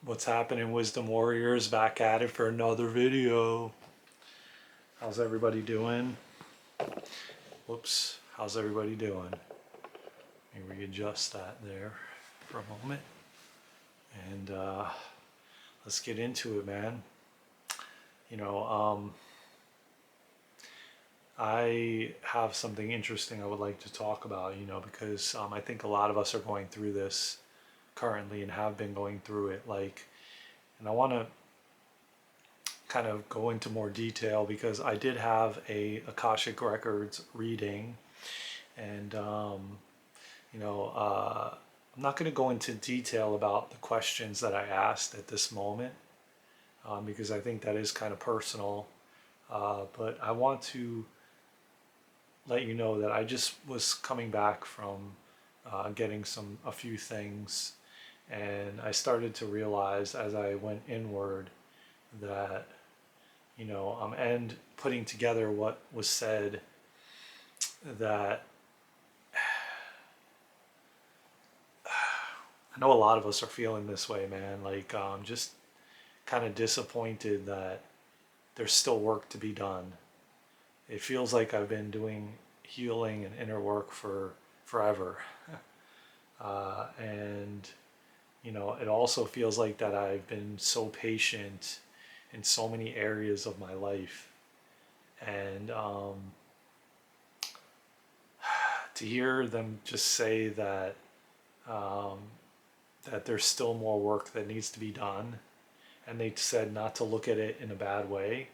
What's happening, Wisdom Warriors? Back at it for another video. How's everybody doing? Whoops. How's everybody doing? Let me readjust that there for a moment. And let's get into it, man. I have something interesting I would like to talk about, because I think a lot of us are going through this currently and have been going through it. And I want to kind of go into more detail because I did have a Akashic Records reading, and I'm not going to go into detail about the questions that I asked at this moment, because I think that is kind of personal. But I want to let you know that I just was coming back from getting a few things, and I started to realize as I went inward that and putting together what was said, that I know a lot of us are feeling this way, man. Just kind of disappointed that there's still work to be done. It feels like I've been doing healing and inner work for forever. And it also feels like that I've been so patient in so many areas of my life. And to hear them just say that that there's still more work that needs to be done, and they said not to look at it in a bad way.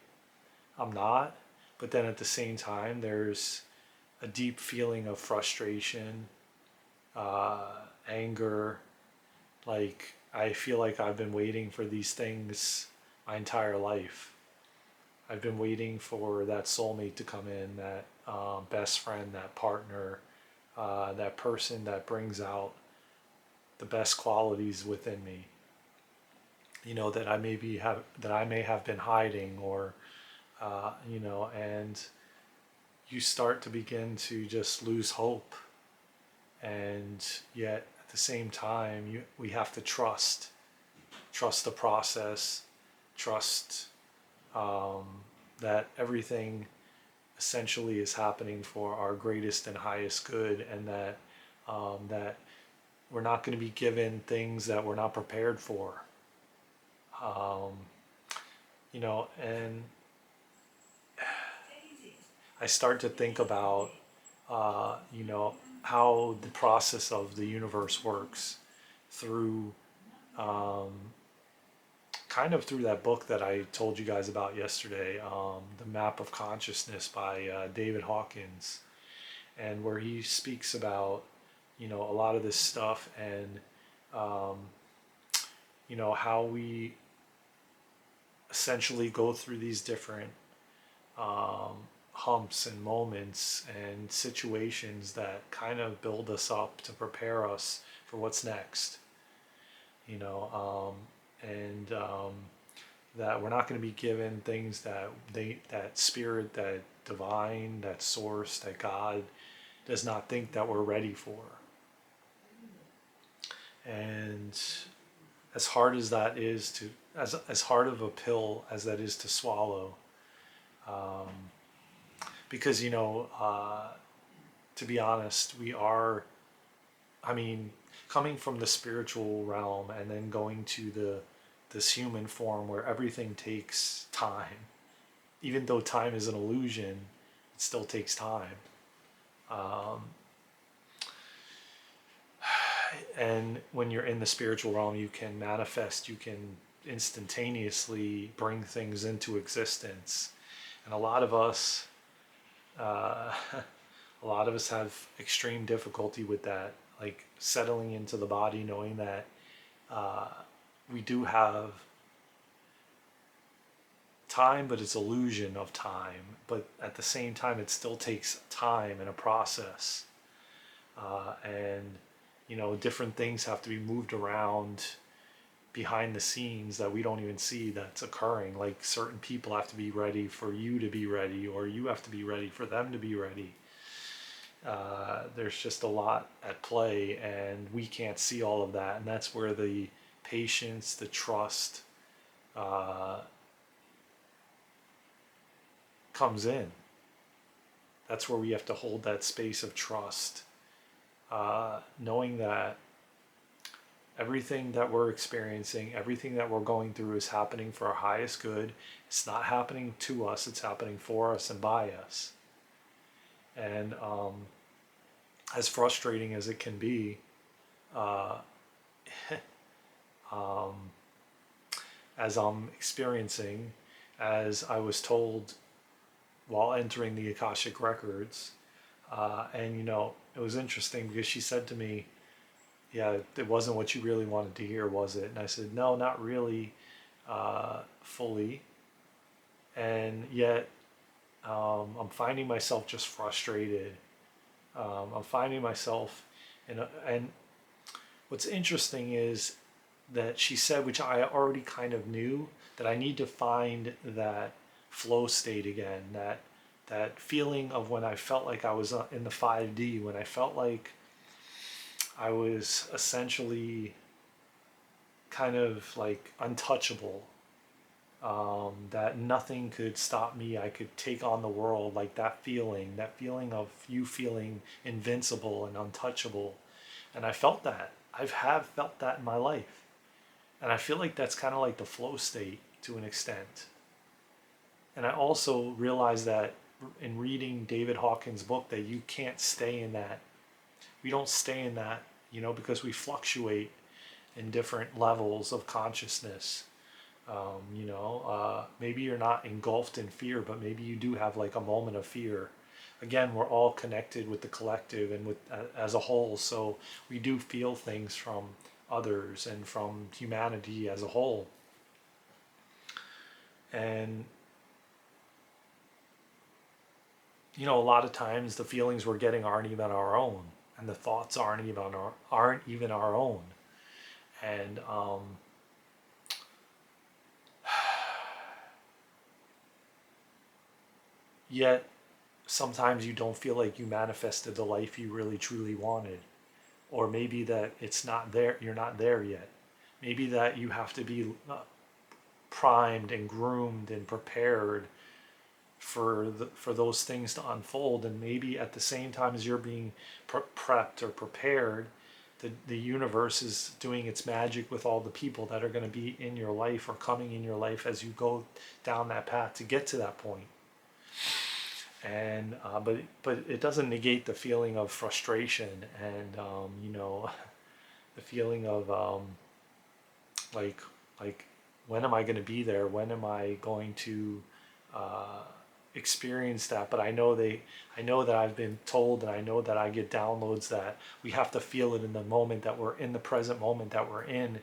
I'm not, but then at the same time, there's a deep feeling of frustration, anger. Like, I feel like I've been waiting for these things my entire life. I've been waiting for that soulmate to come in, that best friend, that partner, that person that brings out the best qualities within me. That I may have been hiding, or and you start to begin to just lose hope, and yet at the same time, we have to trust the process, trust that everything essentially is happening for our greatest and highest good, and that we're not going to be given things that we're not prepared for. And I start to think about, how the process of the universe works through, kind of through that book that I told you guys about yesterday, The Map of Consciousness by David Hawkins, and where he speaks about, a lot of this stuff, and, how we essentially go through these different humps and moments and situations that kind of build us up to prepare us for what's next, and that we're not going to be given things that spirit, that divine, that source, that God does not think that we're ready for. And as hard as that is to, as hard of a pill as that is to swallow, because to be honest, we are, coming from the spiritual realm and then going to this human form where everything takes time. Even though time is an illusion, it still takes time. And when you're in the spiritual realm, you can manifest, you can instantaneously bring things into existence. And a lot of us have extreme difficulty with that, like settling into the body, knowing that we do have time, but it's illusion of time. But at the same time, it still takes time and a process. And different things have to be moved around behind the scenes that we don't even see that's occurring. Like, certain people have to be ready for you to be ready, or you have to be ready for them to be ready. There's just a lot at play, and we can't see all of that, and that's where the patience, the trust uh, comes in. That's where we have to hold that space of trust, knowing that everything that we're experiencing, everything that we're going through is happening for our highest good. It's not happening to us, it's happening for us and by us. And as frustrating as it can be, uh, um, as I'm experiencing, as I was told while entering the Akashic Records, and it was interesting because she said to me, yeah, it wasn't what you really wanted to hear, was it? And I said, no, not really fully. And yet, I'm finding myself just frustrated. I'm finding myself, and what's interesting is that she said, which I already kind of knew, that I need to find that flow state again, that feeling of when I felt like I was in the 5D, when I felt like I was essentially kind of like untouchable, that nothing could stop me. I could take on the world, like that feeling of you feeling invincible and untouchable. And I felt that. Have felt that in my life. And I feel like that's kind of like the flow state to an extent. And I also realized that in reading David Hawkins' book that you can't stay in that. We don't stay in that, because we fluctuate in different levels of consciousness. Maybe you're not engulfed in fear, but maybe you do have like a moment of fear. Again, we're all connected with the collective and with as a whole, so we do feel things from others and from humanity as a whole. And a lot of times the feelings we're getting aren't even our own, and the thoughts aren't even our own. And yet sometimes you don't feel like you manifested the life you really truly wanted, or maybe that it's not there, you're not there yet. Maybe that you have to be primed and groomed and prepared for those things to unfold, and maybe at the same time as you're being prepped or prepared, the universe is doing its magic with all the people that are going to be in your life or coming in your life as you go down that path to get to that point. And but it doesn't negate the feeling of frustration and the feeling of like like when am I going to be there? When am I going to uh, experience that? But I know that I've been told, and I know that I get downloads that we have to feel it in the moment that we're in, the present moment that we're in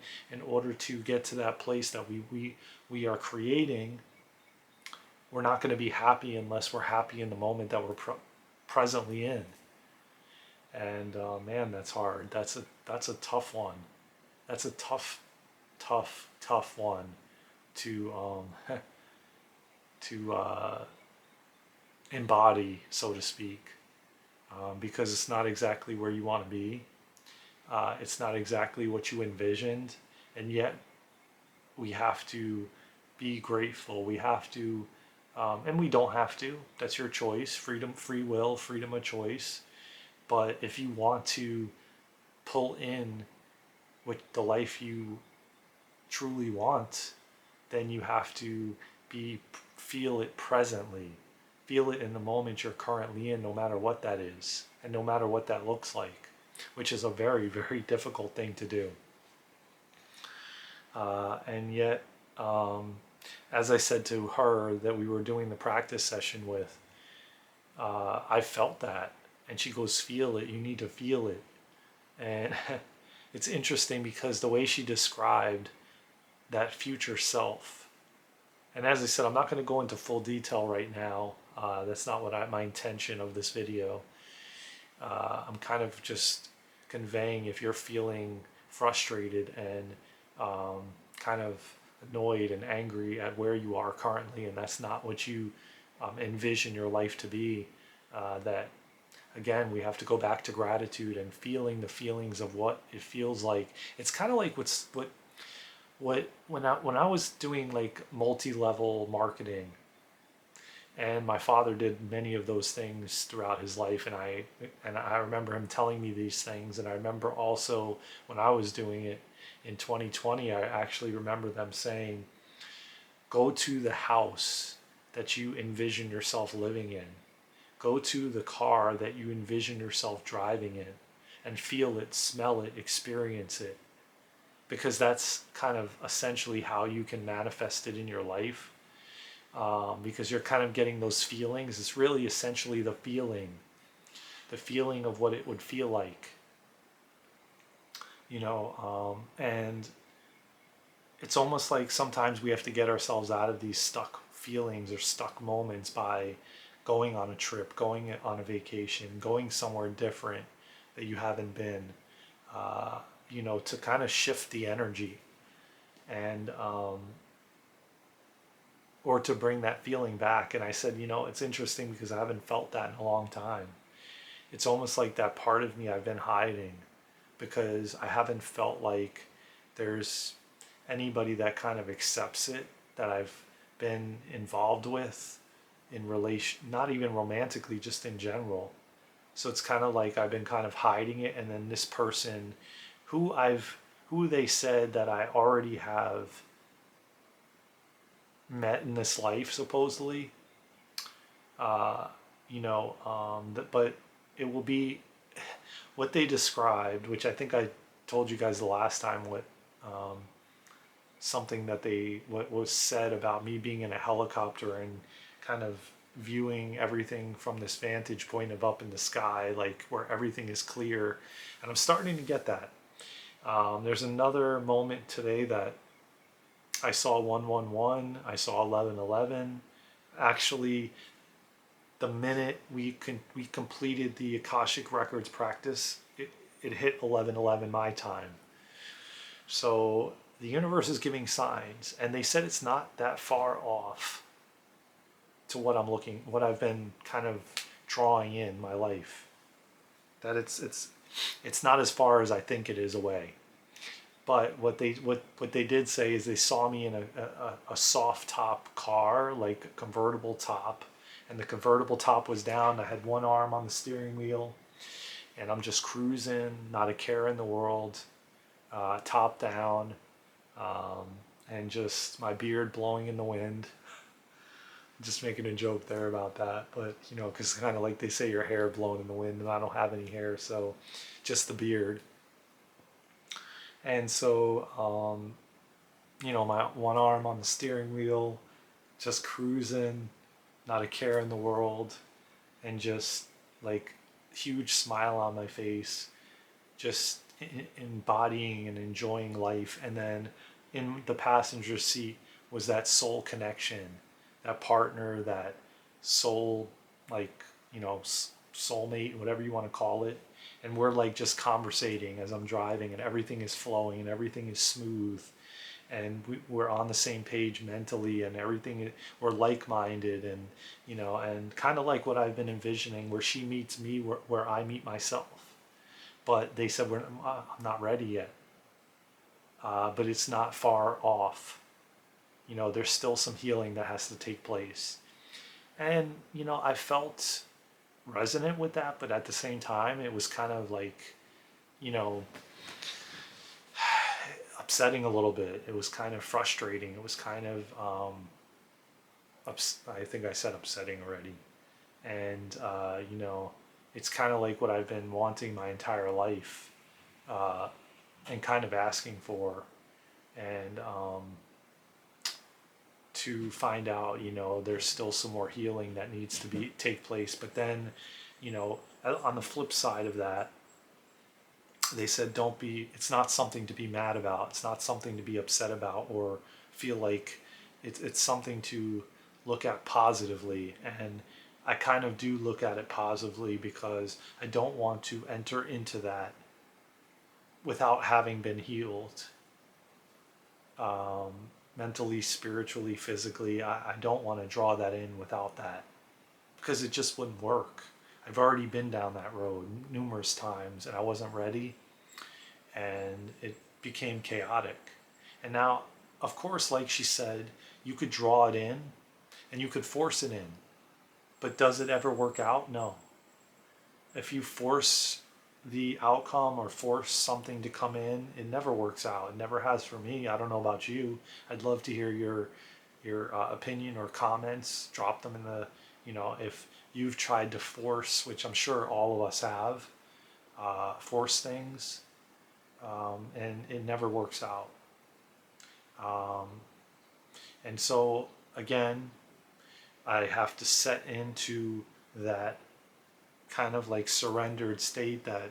order to get to that place that we are creating. We're not going to be happy unless we're happy in the moment that we're presently in. And man, that's hard. That's a tough one. That's a tough one to to embody, so to speak, because it's not exactly where you want to be. It's not exactly what you envisioned, and yet we have to be grateful. We have to, and we don't have to. That's your choice. Freedom, free will, freedom of choice. But if you want to pull in what the life you truly want, then you have to feel it presently. Feel it in the moment you're currently in, no matter what that is, and no matter what that looks like, which is a very, very difficult thing to do. And yet, as I said to her that we were doing the practice session with, I felt that. And she goes, feel it. You need to feel it. And it's interesting because the way she described that future self, and as I said, I'm not going to go into full detail right now. That's not my intention of this video. I'm kind of just conveying, if you're feeling frustrated and kind of annoyed and angry at where you are currently, and that's not what you envision your life to be, that again, we have to go back to gratitude and feeling the feelings of what it feels like. It's kind of like what When I was doing like multi-level marketing, and my father did many of those things throughout his life, and I remember him telling me these things, and I remember also when I was doing it in 2020, I actually remember them saying, go to the house that you envision yourself living in, go to the car that you envision yourself driving in, and feel it, smell it, experience it, because that's kind of essentially how you can manifest it in your life. Because you're kind of getting those feelings. It's really essentially the feeling of what it would feel like, and it's almost like sometimes we have to get ourselves out of these stuck feelings or stuck moments by going on a trip, going on a vacation, going somewhere different that you haven't been, uh, to kind of shift the energy and or to bring that feeling back. And I said, it's interesting because I haven't felt that in a long time. It's almost like that part of me I've been hiding because I haven't felt like there's anybody that kind of accepts it that I've been involved with in relation, not even romantically, just in general. So it's kind of like I've been kind of hiding it, and then this person who I've who they said that I already have met in this life supposedly, uh, but it will be what they described, which I think I told you guys the last time, what um, something that what was said about me being in a helicopter and kind of viewing everything from this vantage point of up in the sky, like where everything is clear. And I'm starting to get that. There's another moment today that I saw 111, I saw 1111. Actually, the minute we completed the Akashic Records practice, it hit 1111 my time. So the universe is giving signs, and they said it's not that far off to what I've been kind of drawing in my life. That it's not as far as I think it is away. But what they did say is they saw me in a soft top car, like a convertible top, and the convertible top was down. I had one arm on the steering wheel, and I'm just cruising, not a care in the world, top down, um, and just my beard blowing in the wind. Just making a joke there about that, but because kind of like they say your hair blowing in the wind, and I don't have any hair, so just the beard. And so, my one arm on the steering wheel, just cruising, not a care in the world, and just like huge smile on my face, just embodying and enjoying life. And then in the passenger seat was that soul connection, that partner, that soul, like, soulmate, whatever you want to call it. And we're like just conversating as I'm driving, and everything is flowing and everything is smooth. And we're on the same page mentally, and everything, we're like-minded, and and kind of like what I've been envisioning, where she meets me, where I meet myself. But they said I'm not ready yet, but it's not far off. There's still some healing that has to take place. And I felt resonant with that, but at the same time it was kind of like, you know upsetting a little bit. It was kind of frustrating. It was kind of I think I said upsetting already. And it's kind of like what I've been wanting my entire life, uh, and kind of asking for. And to find out, there's still some more healing that needs to be take place. But then, on the flip side of that, they said, don't be, it's not something to be mad about. It's not something to be upset about or feel like it's something to look at positively. And I kind of do look at it positively, because I don't want to enter into that without having been healed, um, mentally, spiritually, physically. I don't want to draw that in without that, because it just wouldn't work. I've already been down that road numerous times, and I wasn't ready, and it became chaotic. And now, of course, like she said, you could draw it in and you could force it in. But does it ever work out? No. If you force the outcome or force something to come in, it never works out. It never has for me. I don't know about you. I'd love to hear your opinion or comments. Drop them in the, if you've tried to force, which I'm sure all of us have, force things, and it never works out. Um, and so again, I have to set into that kind of like surrendered state, that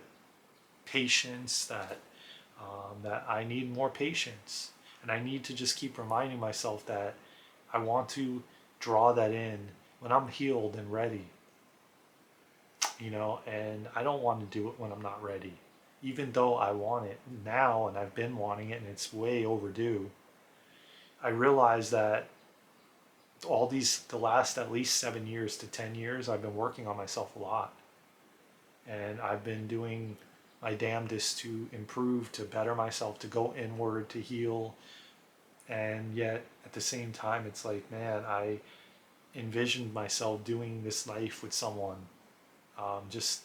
patience, that I need more patience, and I need to just keep reminding myself that I want to draw that in when I'm healed and ready, and I don't want to do it when I'm not ready, even though I want it now and I've been wanting it and it's way overdue. I realize that the last at least 7 years to 10 years, I've been working on myself a lot. And I've been doing my damnedest to improve, to better myself, to go inward, to heal. And yet at the same time, it's like, man, I envisioned myself doing this life with someone, just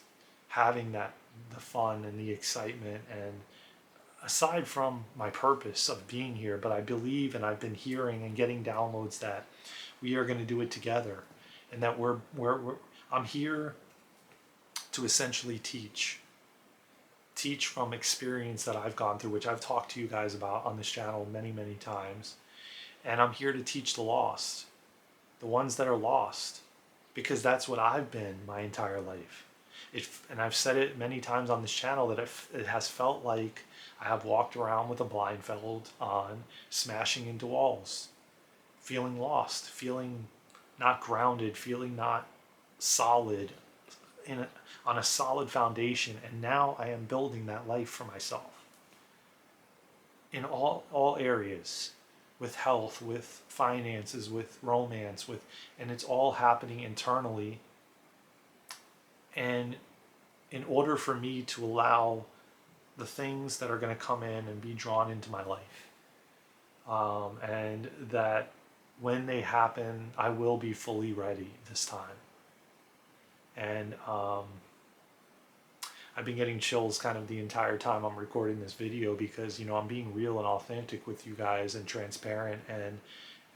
having the fun and the excitement. And aside from my purpose of being here, but I believe, and I've been hearing and getting downloads that we are going to do it together, and that I'm here to essentially teach from experience that I've gone through, which I've talked to you guys about on this channel many, many times. And I'm here to teach the lost, the ones that are lost, because that's what I've been my entire life. And I've said it many times on this channel that it has felt like I have walked around with a blindfold on, smashing into walls, feeling lost, feeling not grounded, feeling not solid, on a solid foundation. And now I am building that life for myself in all areas, with health, with finances, with romance, and it's all happening internally. And in order for me to allow the things that are going to come in and be drawn into my life, and that when they happen, I will be fully ready this time. And I've been getting chills kind of the entire time I'm recording this video, because I'm being real and authentic with you guys and transparent, and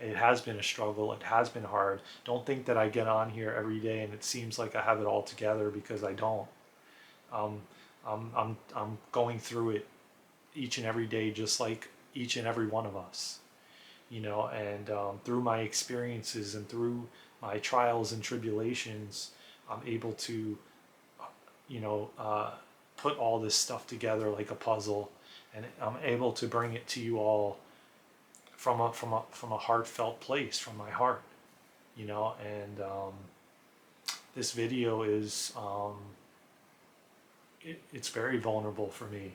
it has been a struggle. It has been hard. Don't think that I get on here every day and it seems like I have it all together, because I don't. I'm going through it each and every day, just like each and every one of us, and through my experiences and through my trials and tribulations, I'm able to put all this stuff together like a puzzle, and I'm able to bring it to you all from a heartfelt place, from my heart, and this video is it's very vulnerable for me.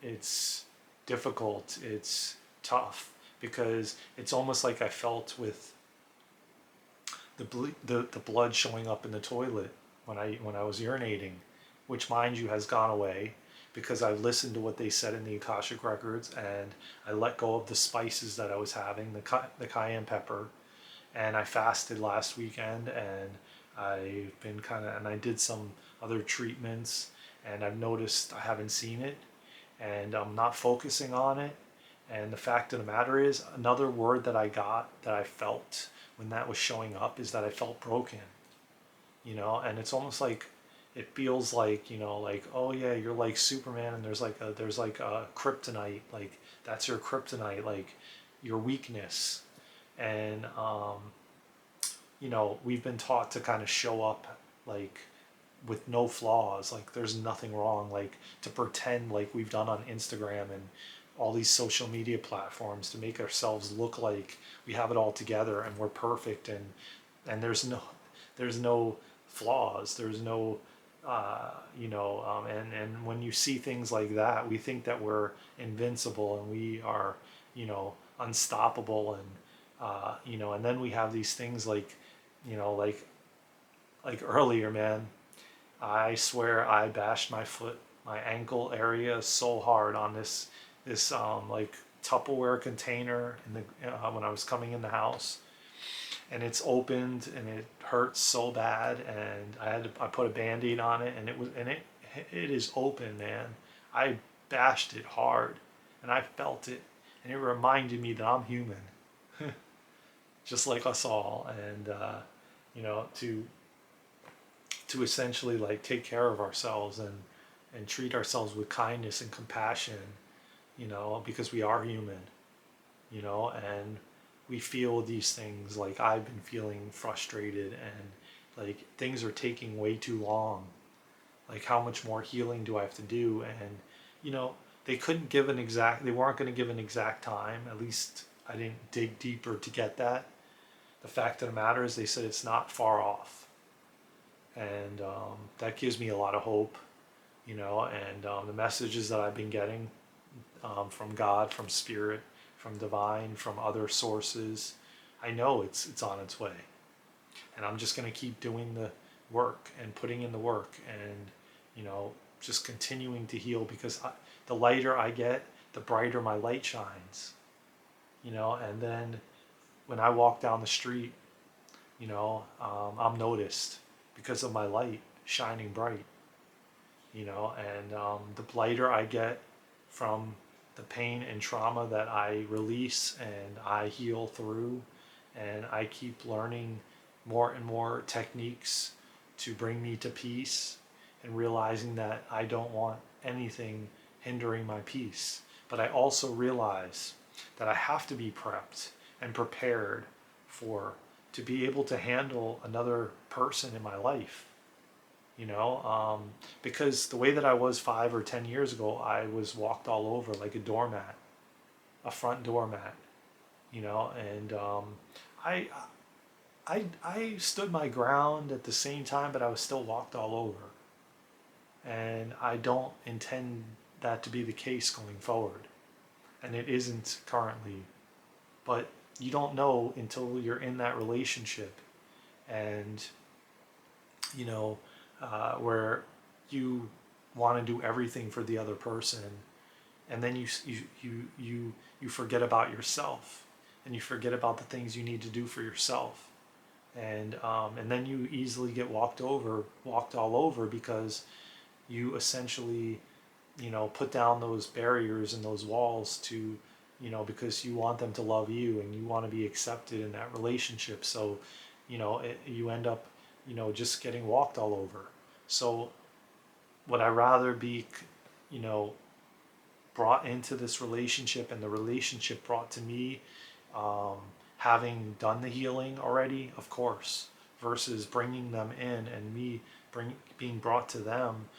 It's difficult, it's tough, because it's almost like I felt with the blood showing up in the toilet when I was urinating, which, mind you, has gone away, because I listened to what they said in the Akashic records, and I let go of the spices that I was having, the cayenne pepper, and I fasted last weekend, and I've been and I did some other treatments, and I've noticed I haven't seen it, and I'm not focusing on it. And the fact of the matter is, another word that I got, that I felt when that was showing up, is that I felt broken, and it's almost like, it feels like, like, oh yeah, you're like Superman, and there's like a kryptonite, like that's your kryptonite, like your weakness. And we've been taught to kind of show up like with no flaws, like there's nothing wrong, like to pretend, like we've done on Instagram and all these social media platforms, to make ourselves look like we have it all together and we're perfect, and there's no flaws, there's no and when you see things like that, we think that we're invincible and we are unstoppable, and and then we have these things like like earlier, man, I swear I bashed my ankle area so hard on this this like Tupperware container in the when I was coming in the house, and it's opened and it hurts so bad, and I put a Band-Aid on it, and it is open, man. I bashed it hard, and I felt it, and it reminded me that I'm human, just like us all, and you know, to essentially like take care of ourselves and treat ourselves with kindness and compassion, you know, because we are human, you know, and we feel these things. Like I've been feeling frustrated, and like things are taking way too long. Like how much more healing do I have to do? And you know, they weren't going to give an exact time. At least I didn't dig deeper to get that. The fact of the matter is they said it's not far off, and that gives me a lot of hope, you know. And the messages that I've been getting from God, from Spirit, from Divine, from other sources, I know it's on its way, and I'm just going to keep doing the work and putting in the work, and you know, just continuing to heal, because the lighter I get, the brighter my light shines, you know. And then when I walk down the street, you know, I'm noticed because of my light shining bright, you know. And the lighter I get from the pain and trauma that I release and I heal through, and I keep learning more and more techniques to bring me to peace, and realizing that I don't want anything hindering my peace. But I also realize that I have to be prepped and prepared for to be able to handle another person in my life, you know, because the way that I was 5 or 10 years ago, I was walked all over like a doormat, a front doormat, you know. And I, I stood my ground at the same time, but I was still walked all over. And I don't intend that to be the case going forward. And it isn't currently. But you don't know until you're in that relationship, and, you know, where you want to do everything for the other person, and then you forget about yourself, and you forget about the things you need to do for yourself, and then you easily get walked all over, because you essentially, you know, put down those barriers and those walls to, you know, because you want them to love you and you want to be accepted in that relationship. So, you know, you end up, you know, just getting walked all over. So would I rather be, you know, brought into this relationship, and the relationship brought to me, um, having done the healing already, of course, versus bringing them in and me being brought to them,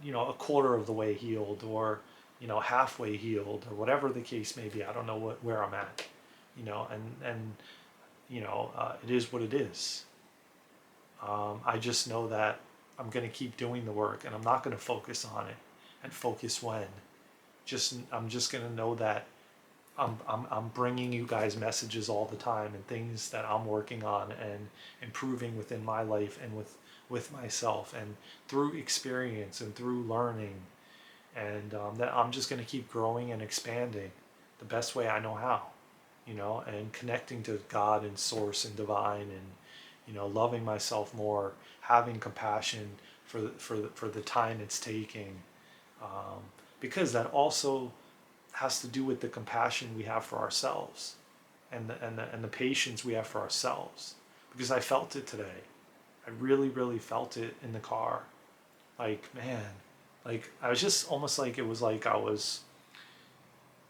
you know, a quarter of the way healed, or, you know, halfway healed, or whatever the case may be. I don't know where I'm at, you know, and you know, it is what it is. I just know that I'm going to keep doing the work, and I'm not going to focus on it and focus when. I'm just going to know that I'm bringing you guys messages all the time, and things that I'm working on and improving within my life, and with myself, and through experience and through learning, and that I'm just going to keep growing and expanding the best way I know how, you know, and connecting to God and Source and Divine, and, you know, loving myself more, having compassion for the time it's taking, um, because that also has to do with the compassion we have for ourselves, and the patience we have for ourselves. Because I felt it today. I really, really felt it in the car. Like, man, like I was just almost like, it was like I was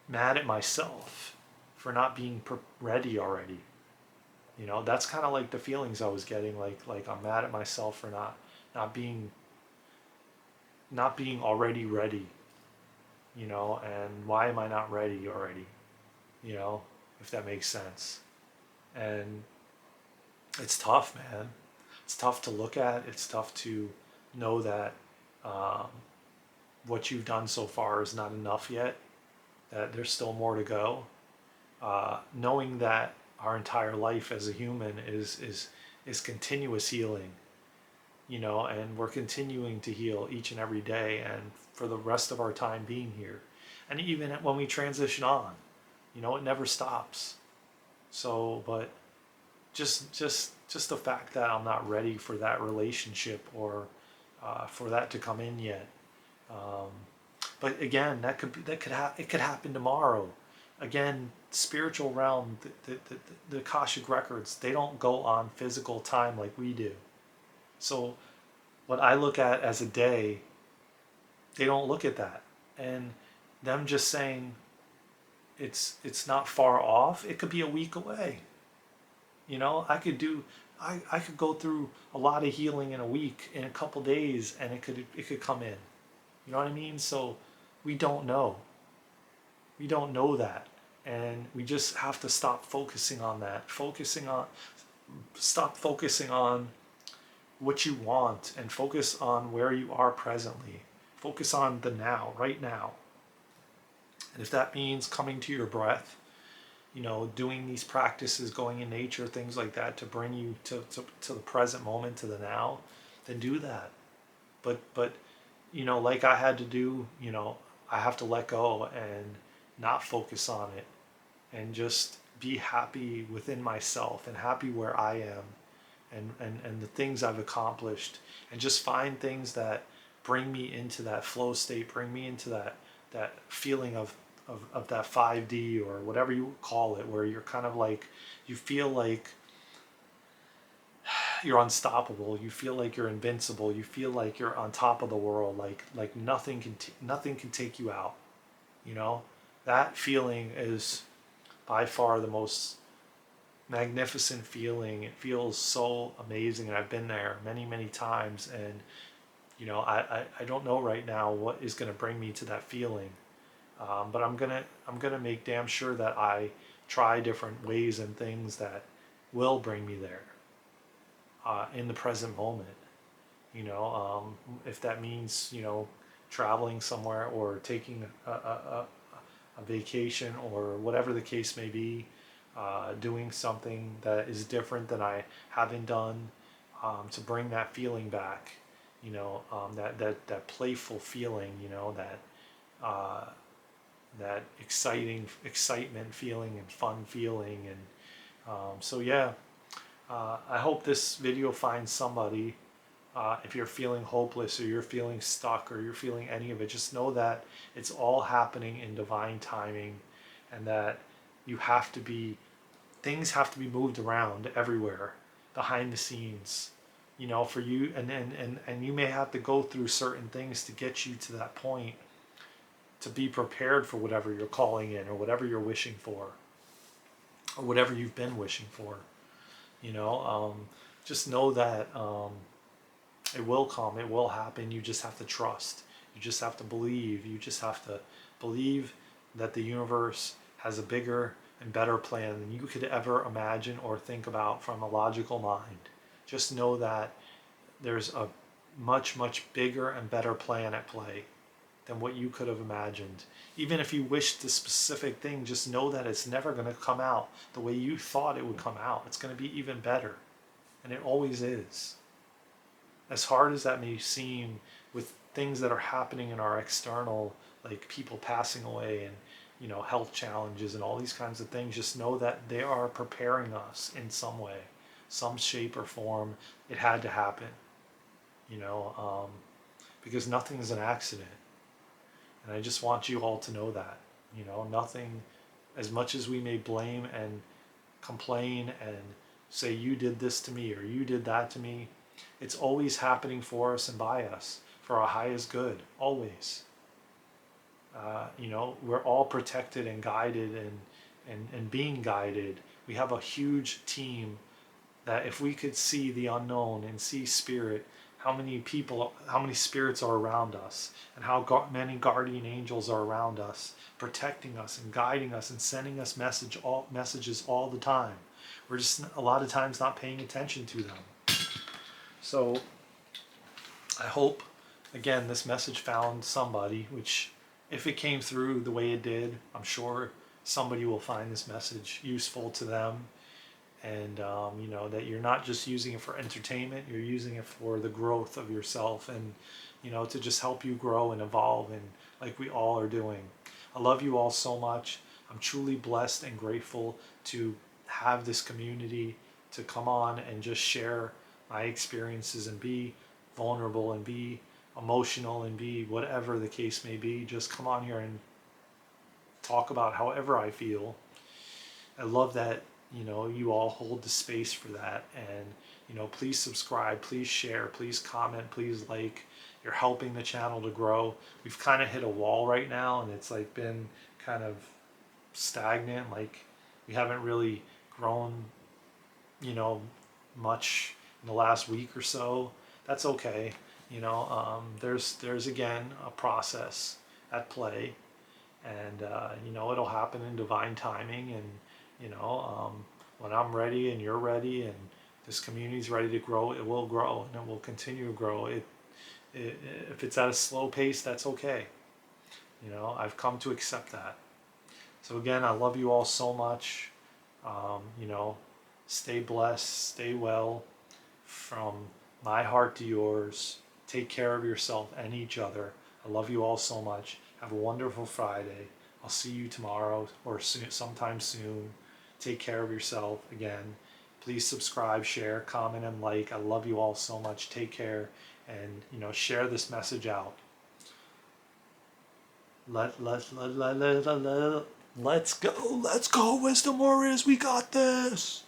mad at myself for not being ready already. You know, that's kind of like the feelings I was getting. Like I'm mad at myself for not being not being already ready. You know, and why am I not ready already? You know, if that makes sense. And it's tough, man. It's tough to look at. It's tough to know that, um, what you've done so far is not enough yet, that there's still more to go. Knowing that our entire life as a human is continuous healing, you know, and we're continuing to heal each and every day, and for the rest of our time being here. And even when we transition on, it never stops. So, but just the fact that I'm not ready for that relationship or for that to come in yet. Um, but again, it could happen tomorrow. Again, spiritual realm, the Akashic records, they don't go on physical time like we do. So what I look at as a day, they don't look at that. And them just saying it's not far off, it could be a week away. I could go through a lot of healing in a week, in a couple days, and it could come in. You know what I mean? So we don't know. We don't know that. And we just have to stop focusing on that. Stop focusing on what you want and focus on where you are presently. Focus on the now, right now. And if that means coming to your breath, doing these practices, going in nature, things like that to bring you to the present moment, to the now, then do that. But like I had to do, I have to let go and not focus on it and just be happy within myself and happy where I am and the things I've accomplished, and just find things that bring me into that flow state, bring me into that feeling of that 5D or whatever you call it, where you're kind of like, you feel like you're unstoppable, you feel like you're invincible, you feel like you're on top of the world, like nothing can take you out. That feeling is by far the most magnificent feeling. It feels so amazing, and I've been there many times, and I don't know right now what is going to bring me to that feeling, but I'm gonna make damn sure that I try different ways and things that will bring me there in the present moment. If that means traveling somewhere or taking a vacation or whatever the case may be, doing something that is different than I haven't done, to bring that feeling back, that playful feeling, uh, that excitement feeling and fun feeling. And so yeah, I hope this video finds somebody. If you're feeling hopeless or you're feeling stuck or you're feeling any of it, just know that it's all happening in divine timing, and that things have to be moved around everywhere behind the scenes, for you, and you may have to go through certain things to get you to that point, to be prepared for whatever you're calling in or whatever you're wishing for or whatever you've been wishing for. Just know that it will come, it will happen. You just have to trust. You just have to believe. You just have to believe that the universe has a bigger and better plan than you could ever imagine or think about from a logical mind. Just know that there's a much bigger and better plan at play than what you could have imagined. Even if you wished the specific thing, just know that it's never going to come out the way you thought it would come out. It's going to be even better. And it always is. As hard as that may seem, with things that are happening in our external, like people passing away and health challenges and all these kinds of things, just know that they are preparing us in some way, some shape or form. It had to happen, because nothing is an accident. And I just want you all to know that, nothing, as much as we may blame and complain and say you did this to me or you did that to me, it's always happening for us and by us, for our highest good, always. We're all protected and guided and being guided. We have a huge team that if we could see the unknown and see spirit, how many spirits are around us, and how many guardian angels are around us, protecting us and guiding us and sending us messages all the time. We're just a lot of times not paying attention to them. So I hope, again, this message found somebody, which if it came through the way it did, I'm sure somebody will find this message useful to them. And that you're not just using it for entertainment, you're using it for the growth of yourself, and to just help you grow and evolve, and like we all are doing. I love you all so much. I'm truly blessed and grateful to have this community to come on and just share my experiences and be vulnerable and be emotional and be whatever the case may be. Just come on here and talk about however I feel. I love that, you all hold the space for that. And, please subscribe, please share, please comment, please like. You're helping the channel to grow. We've kind of hit a wall right now, and it's like been kind of stagnant. Like we haven't really grown, you know, much in the last week or so. That's okay. There's again a process at play, and it'll happen in divine timing. And when I'm ready and you're ready and this community's ready to grow, it will grow and it will continue to grow. If it's at a slow pace, that's okay. I've come to accept that. So again, I love you all so much. Stay blessed, stay well. From my heart to yours, take care of yourself and each other. I love you all so much. Have a wonderful Friday. I'll see you tomorrow or sometime soon. Take care of yourself again. Please subscribe, share, comment, and like. I love you all so much. Take care, and share this message out. Let's go, Wisdom Warriors. We got this.